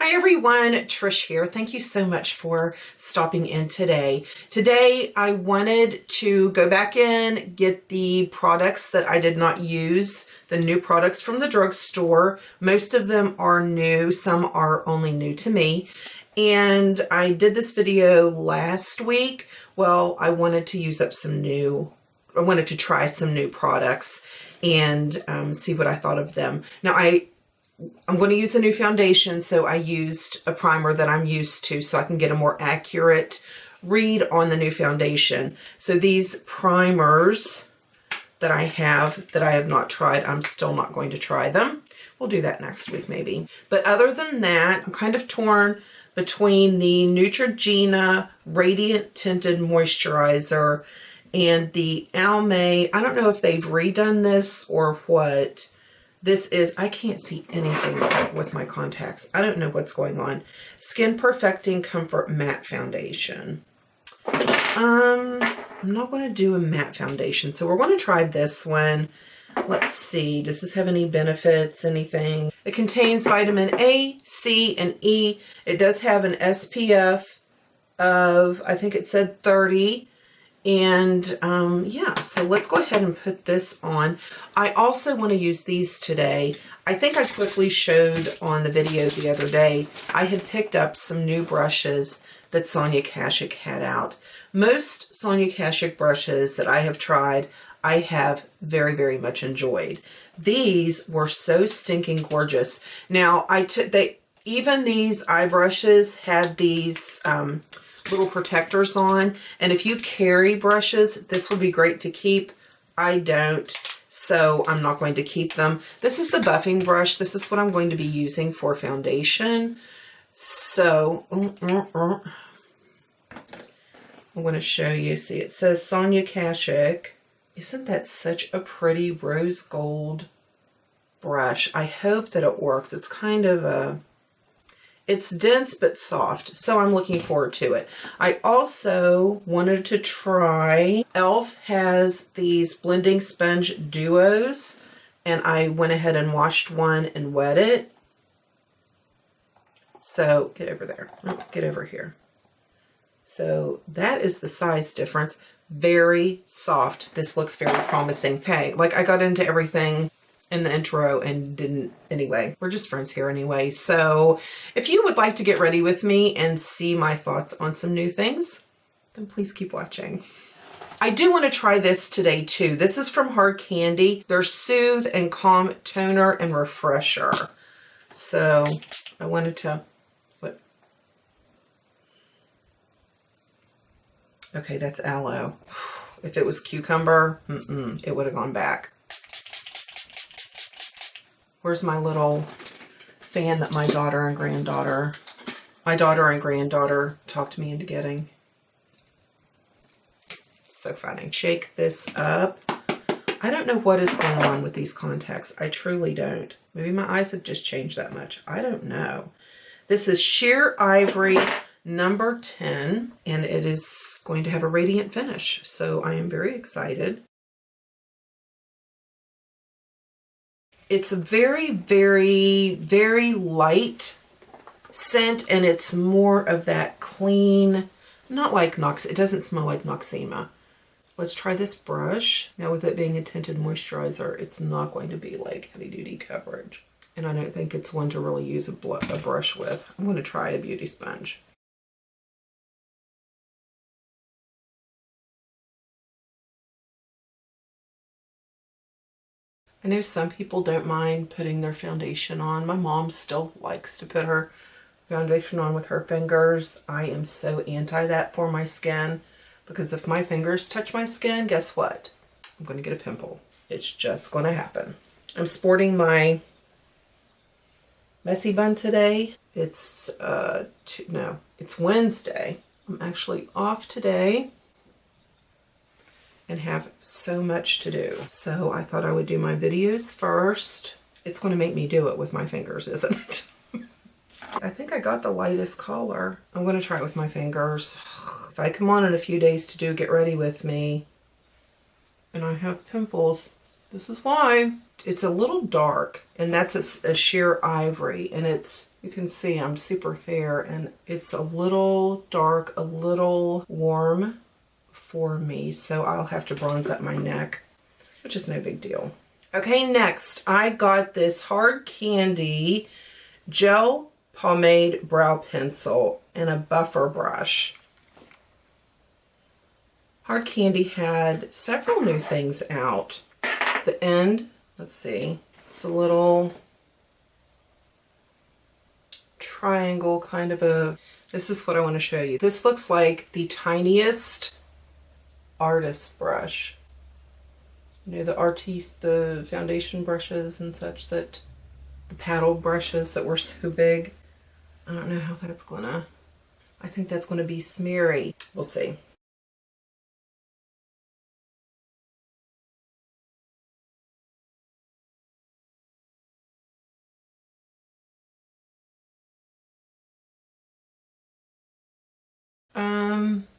Hi everyone, Trish here. Thank you so much for stopping in today. Today I wanted to go back in, get the products that I did not use, the new products from the drugstore. Most of them are new, some are only new to me. And I did this video last week. Well, I wanted to use up I wanted to try some new products and see what I thought of them. Now I'm going to use a new foundation, so I used a primer that I'm used to so I can get a more accurate read on the new foundation. So these primers that I have not tried, I'm still not going to try them. We'll do that next week maybe. But other than that, I'm kind of torn between the Neutrogena Radiant Tinted Moisturizer and the Almay. I don't know if they've redone this or what. This is, I can't see anything with my contacts. I don't know what's going on. Skin Perfecting Comfort Matte Foundation. I'm not going to do a matte foundation, so we're going to try this one. Let's see, does this have any benefits, anything? It contains vitamin A, C, and E. It does have an SPF of, I think it said 30. And yeah, so let's go ahead and put this on. I also want to use these today. I think I quickly showed on the video the other day, I had picked up some new brushes that Sonia Kashuk had out. Most Sonia Kashuk brushes that I have tried, I have very, very much enjoyed. These were so stinking gorgeous. Now, even these eye brushes had these little protectors on, and if you carry brushes, this would be great to keep. I don't, so I'm not going to keep them. This is the buffing brush. This is what I'm going to be using for foundation. So I'm going to show you. See, it says Sonia Kashuk. Isn't that such a pretty rose gold brush? I hope that it works. It's kind of it's dense but soft, so I'm looking forward to it. I also wanted to try, e.l.f. has these blending sponge duos, and I went ahead and washed one and wet it. So get over there, get over here. So that is the size difference. Very soft. This looks very promising. Okay, like I got into everything in the intro and didn't anyway. We're just friends here anyway. So if you would like to get ready with me and see my thoughts on some new things, then please keep watching. I do want to try this today too. This is from Hard Candy. Their Soothe and Calm Toner and Refresher. So I wanted to, what? Okay, that's aloe. If it was cucumber, it would have gone back. Where's my little fan that my daughter and granddaughter talked me into getting? So funny. Shake this up. I don't know what is going on with these contacts. I truly don't. Maybe my eyes have just changed that much. I don't know. This is Sheer Ivory number 10, and it is going to have a radiant finish. So I am very excited. It's a very, very, very light scent, and it's more of that clean, not like it doesn't smell like Noxzema. Let's try this brush. Now with it being a tinted moisturizer, it's not going to be like heavy duty coverage. And I don't think it's one to really use a brush with. I'm going to try a beauty sponge. I know some people don't mind putting their foundation on. My mom still likes to put her foundation on with her fingers. I am so anti that for my skin, because if my fingers touch my skin, guess what? I'm going to get a pimple. It's just going to happen. I'm sporting my messy bun today. It's it's Wednesday. I'm actually off today and have so much to do. So I thought I would do my videos first. It's going to make me do it with my fingers, isn't it? I think I got the lightest color. I'm going to try it with my fingers. If I come on in a few days to do Get Ready With Me and I have pimples, This is why. It's a little dark, and that's a sheer ivory, and it's, you can see I'm super fair, and it's a little dark, a little warm for me, so I'll have to bronze up my neck, which is no big deal. Okay, next I got this Hard Candy Gel Pomade Brow Pencil and a buffer brush. Hard Candy had several new things out. The end, let's see, it's a little triangle kind of a, this is what I want to show you. This looks like the tiniest artist brush. You know, the artiste, the foundation brushes and such, that the paddle brushes that were so big. I don't know how that's gonna, I think that's gonna be smeary. We'll see.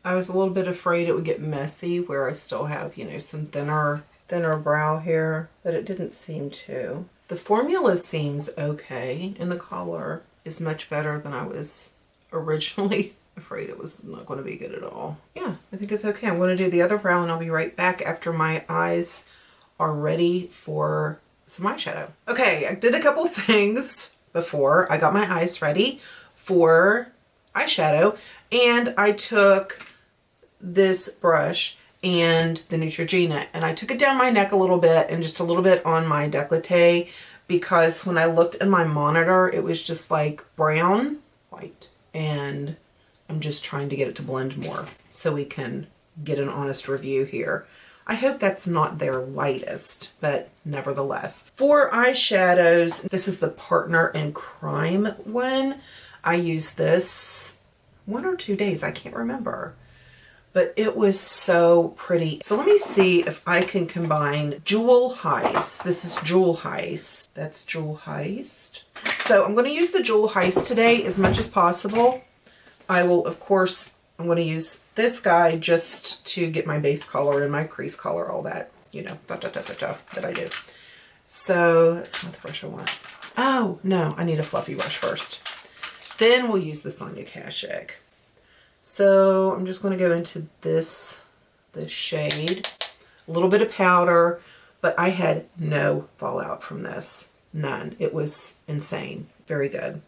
I was a little bit afraid it would get messy where I still have, you know, some thinner brow hair, but it didn't seem to. The formula seems okay, and the color is much better than I was originally afraid it was not going to be good at all. Yeah, I think it's okay. I'm going to do the other brow, and I'll be right back after my eyes are ready for some eyeshadow. Okay, I did a couple things before I got my eyes ready for eyeshadow, and I took this brush and the Neutrogena, and I took it down my neck a little bit and just a little bit on my décolleté, because when I looked in my monitor it was just like brown, white, and I'm just trying to get it to blend more so we can get an honest review here. I hope that's not their lightest, but nevertheless. For eyeshadows, this is the Partner in Crime one. I used this 1 or 2 days, I can't remember, but it was so pretty. So let me see if I can combine Jewel Heist. This is Jewel Heist. That's Jewel Heist. So I'm going to use the Jewel Heist today as much as possible. I will, of course, I'm going to use this guy just to get my base color and my crease color, all that, you know, that I do. So that's not the brush I want. Oh, no, I need a fluffy brush first. Then we'll use the Sonia Kashuk. So I'm just going to go into this shade, a little bit of powder, but I had no fallout from this. None. It was insane. Very good.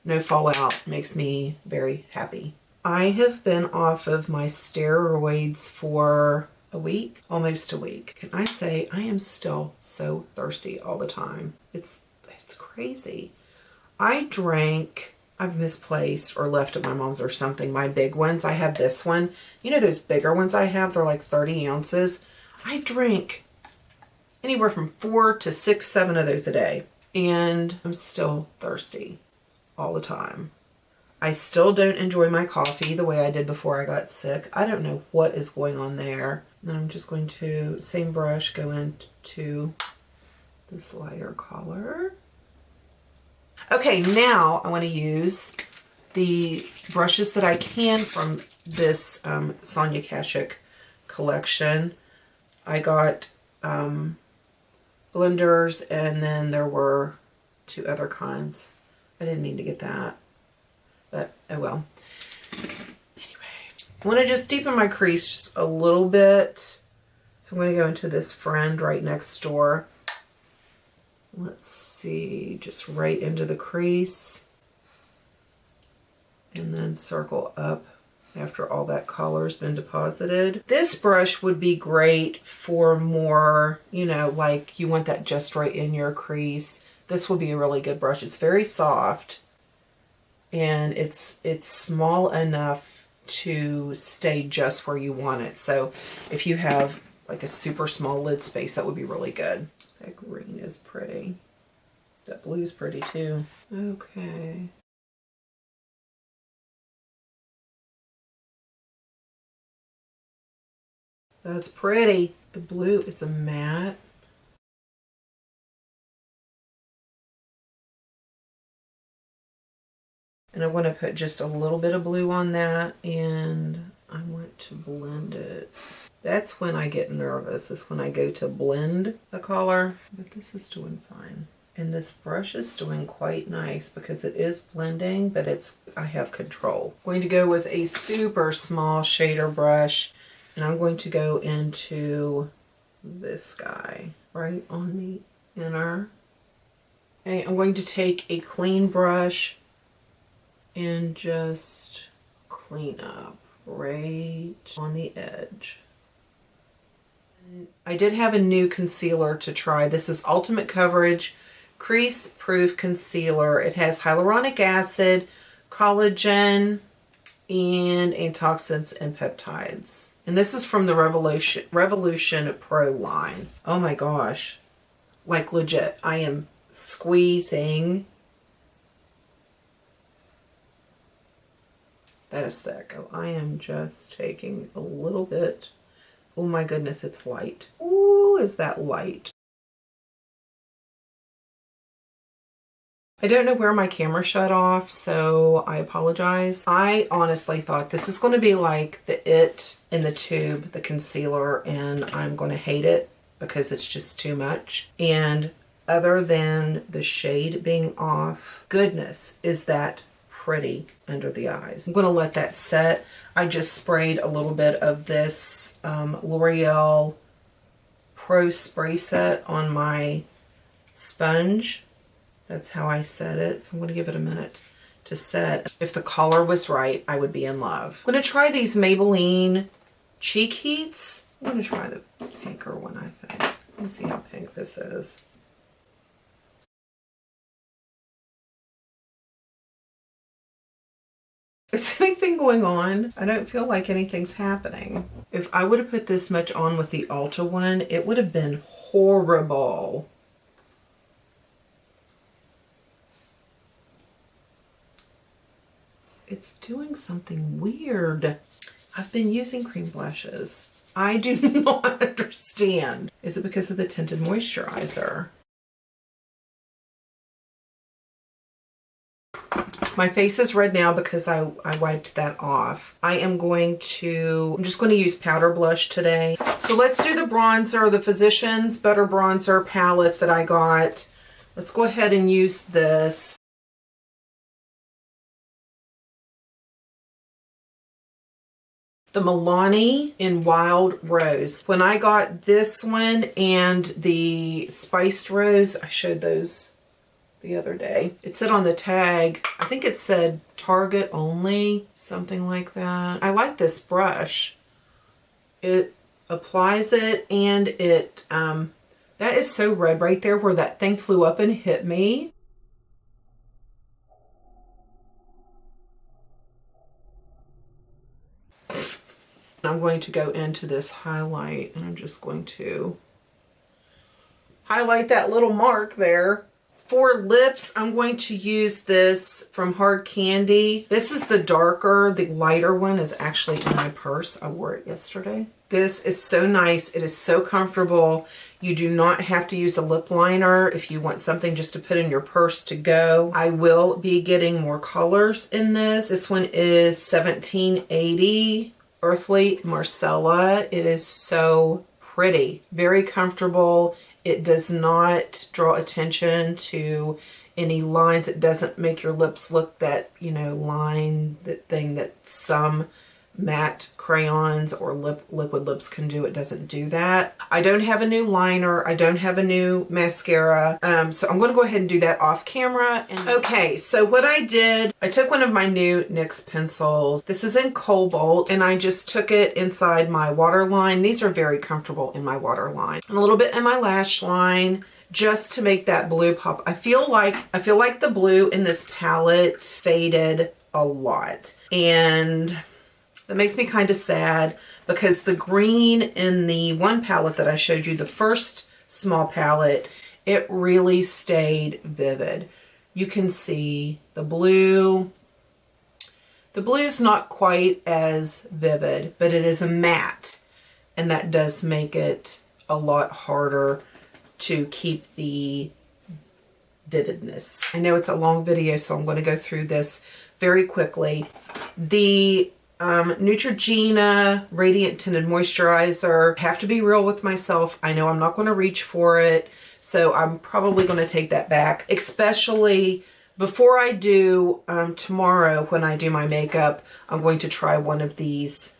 No fallout makes me very happy. I have been off of my steroids for a week, almost a week. Can I say I am still so thirsty all the time? It's crazy. I've misplaced or left at my mom's or something, my big ones. I have this one. You know those bigger ones I have? They're like 30 ounces. I drink anywhere from 4 to 6, 7 of those a day. And I'm still thirsty all the time. I still don't enjoy my coffee the way I did before I got sick. I don't know what is going on there. And then I'm just going to, same brush, go into this lighter color. Okay, now I want to use the brushes that I can from this Sonia Kashuk collection. I got blenders, and then there were 2 other kinds. I didn't mean to get that, but oh well. Anyway, I want to just deepen my crease just a little bit. So I'm going to go into this Friend Right Next Door. Let's see, just right into the crease, and then circle up after all that color's been deposited. This brush would be great for more, you know, like you want that just right in your crease. This would be a really good brush. It's very soft, and it's small enough to stay just where you want it. So if you have like a super small lid space, that would be really good. That green is pretty. That blue is pretty too. Okay. That's pretty. The blue is a matte. And I want to put just a little bit of blue on that, and I want to blend it. That's when I get nervous, is when I go to blend the color. But this is doing fine. And this brush is doing quite nice because it is blending, but I have control. I'm going to go with a super small shader brush, and I'm going to go into this guy right on the inner. Okay, I'm going to take a clean brush and just clean up right on the edge. I did have a new concealer to try. This is Ultimate Coverage Crease Proof Concealer. It has hyaluronic acid, collagen, and antioxidants and peptides. And this is from the Revolution Pro line. Oh my gosh. Like legit, I am squeezing. That is thick. Oh, I am just taking a little bit. Oh my goodness, it's light. Ooh, is that light? I don't know where my camera shut off, so I apologize. I honestly thought this is going to be like the It in the tube, the concealer, and I'm going to hate it because it's just too much. And other than the shade being off, goodness, is that pretty under the eyes. I'm going to let that set. I just sprayed a little bit of this L'Oreal Pro Spray Set on my sponge. That's how I set it. So I'm going to give it a minute to set. If the color was right, I would be in love. I'm going to try these Maybelline Cheek Heats. I'm going to try the pinker one, I think. Let me see how pink this is. Is anything going on? I don't feel like anything's happening. If I would have put this much on with the Ulta one, it would have been horrible. It's doing something weird. I've been using cream blushes. I do not understand. Is it because of the tinted moisturizer? My face is red now because I wiped that off. I'm just going to use powder blush today. So let's do the bronzer, the Physicians Butter Bronzer palette that I got. Let's go ahead and use this. The Milani in Wild Rose. When I got this one and the Spiced Rose, I showed those the other day. It said on the tag, I think it said Target only, something like that. I like this brush. It applies it, and it, that is so red right there where that thing flew up and hit me. I'm going to go into this highlight, and I'm just going to highlight that little mark there. For lips, I'm going to use this from Hard Candy. This is the darker. The lighter one is actually in my purse. I wore it yesterday. This is so nice. It is so comfortable. You do not have to use a lip liner if you want something just to put in your purse to go. I will be getting more colors in this. This one is 1780 Earthly Marcella. It is so pretty. Very comfortable. It does not draw attention to any lines. It doesn't make your lips look that, you know, line, that thing that some matte crayons or liquid lips can do. It doesn't do that. I don't have a new liner. I don't have a new mascara. So I'm going to go ahead and do that off camera. And okay, so what I did, I took one of my new NYX pencils. This is in Cobalt, and I just took it inside my waterline. These are very comfortable in my waterline. And a little bit in my lash line, just to make that blue pop. I feel like the blue in this palette faded a lot, and that makes me kind of sad because the green in the one palette that I showed you, the first small palette, it really stayed vivid. You can see the blue. The blue's not quite as vivid, but it is a matte, and that does make it a lot harder to keep the vividness. I know it's a long video, so I'm going to go through this very quickly. The Neutrogena Radiant Tinted Moisturizer. Have to be real with myself. I know I'm not going to reach for it, so I'm probably going to take that back, especially before I do tomorrow when I do my makeup. I'm going to try one of these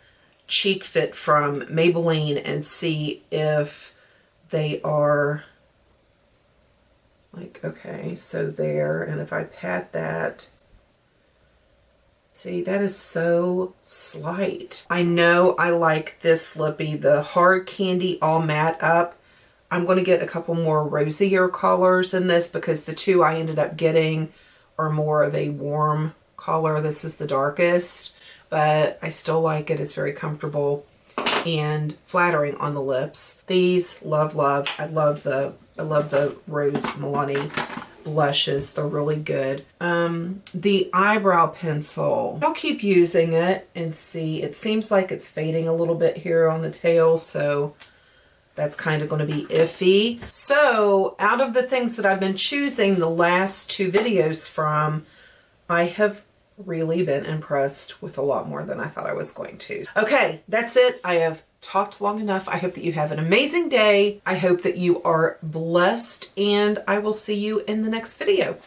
Cheek Fit from Maybelline and see if they are like, okay, so there, and if I pat that, see, that is so slight. I know I like this lippy, the Hard Candy All Matte Up. I'm going to get a couple more rosier colors in this because the two I ended up getting are more of a warm color. This is the darkest, but I still like it. It's very comfortable and flattering on the lips. These, love. I love the Rose Milani blushes. They're really good. The eyebrow pencil, I'll keep using it and see. It seems like it's fading a little bit here on the tail, so that's kind of going to be iffy. So out of the things that I've been choosing the last two videos from, I have really been impressed with a lot more than I thought I was going to. Okay, that's it. I have talked long enough. I hope that you have an amazing day. I hope that you are blessed, and I will see you in the next video.